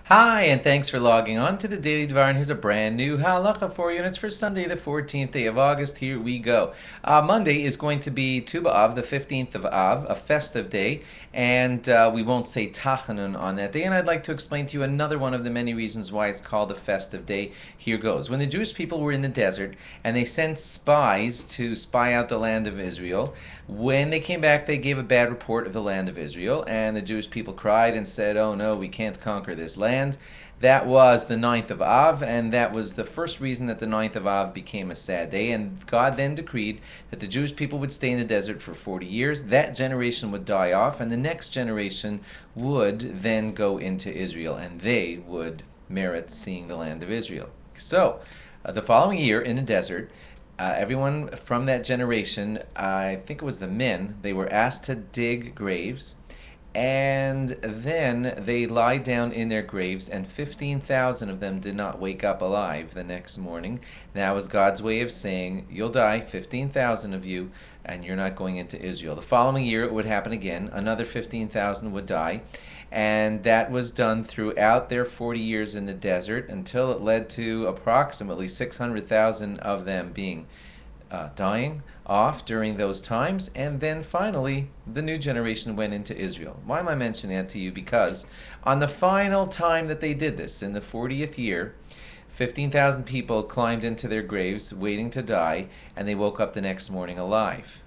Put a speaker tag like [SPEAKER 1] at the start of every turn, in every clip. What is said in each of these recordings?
[SPEAKER 1] Hi, and thanks for logging on to the Daily Dvar. And here's a brand new halacha for you, and it's for Sunday, the 14th day of August. Here we go. Monday is going to be Tu B'Av, the 15th of Av, a festive day, and we won't say Tachanun on that day. And I'd like to explain to you another one of the many reasons why it's called a festive day. Here goes. When the Jewish people were in the desert and they sent spies to spy out the land of Israel, when they came back, they gave a bad report of the land of Israel, and the Jewish people cried and said, "Oh no, we can't conquer this land." That was the ninth of Av, and that was the first reason that the ninth of Av became a sad day. And God then decreed that the Jewish people would stay in the desert for 40 years. That generation would die off, and the next generation would then go into Israel, and they would merit seeing the land of Israel. So, the following year in the desert, everyone from that generation, I think it was the men, they were asked to dig graves, and then they lied down in their graves, and 15,000 of them did not wake up alive the next morning. That was God's way of saying, you'll die, 15,000 of you, and you're not going into Israel. The following year it would happen again. Another 15,000 would die. And that was done throughout their 40 years in the desert until it led to approximately 600,000 of them being dying off during those times. And then finally, the new generation went into Israel. Why am I mentioning that to you? Because on the final time that they did this, in the 40th year, 15,000 people climbed into their graves waiting to die, and they woke up the next morning alive.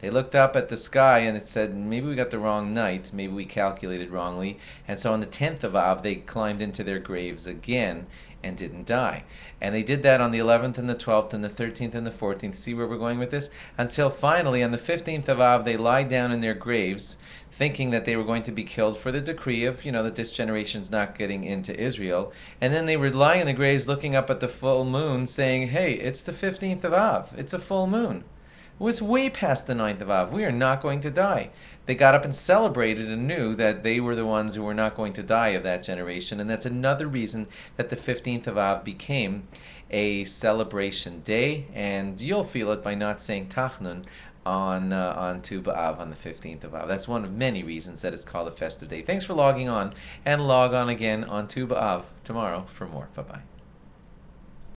[SPEAKER 1] They looked up at the sky and it said, maybe we got the wrong night, maybe we calculated wrongly. And so on the 10th of Av, they climbed into their graves again and didn't die. And they did that on the 11th and the 12th and the 13th and the 14th. See where we're going with this? Until finally, on the 15th of Av, they lied down in their graves, thinking that they were going to be killed for the decree of, that this generation's not getting into Israel. And then they were lying in the graves looking up at the full moon saying, hey, it's the 15th of Av. It's a full moon. It was way past the ninth of Av. We are not going to die. They got up and celebrated and knew that they were the ones who were not going to die of that generation. And that's another reason that the 15th of Av became a celebration day. And you'll feel it by not saying Tachnun on Tu B'Av on the 15th of Av. That's one of many reasons that it's called a festive day. Thanks for logging on, and log on again on Tu B'Av tomorrow for more. Bye-bye.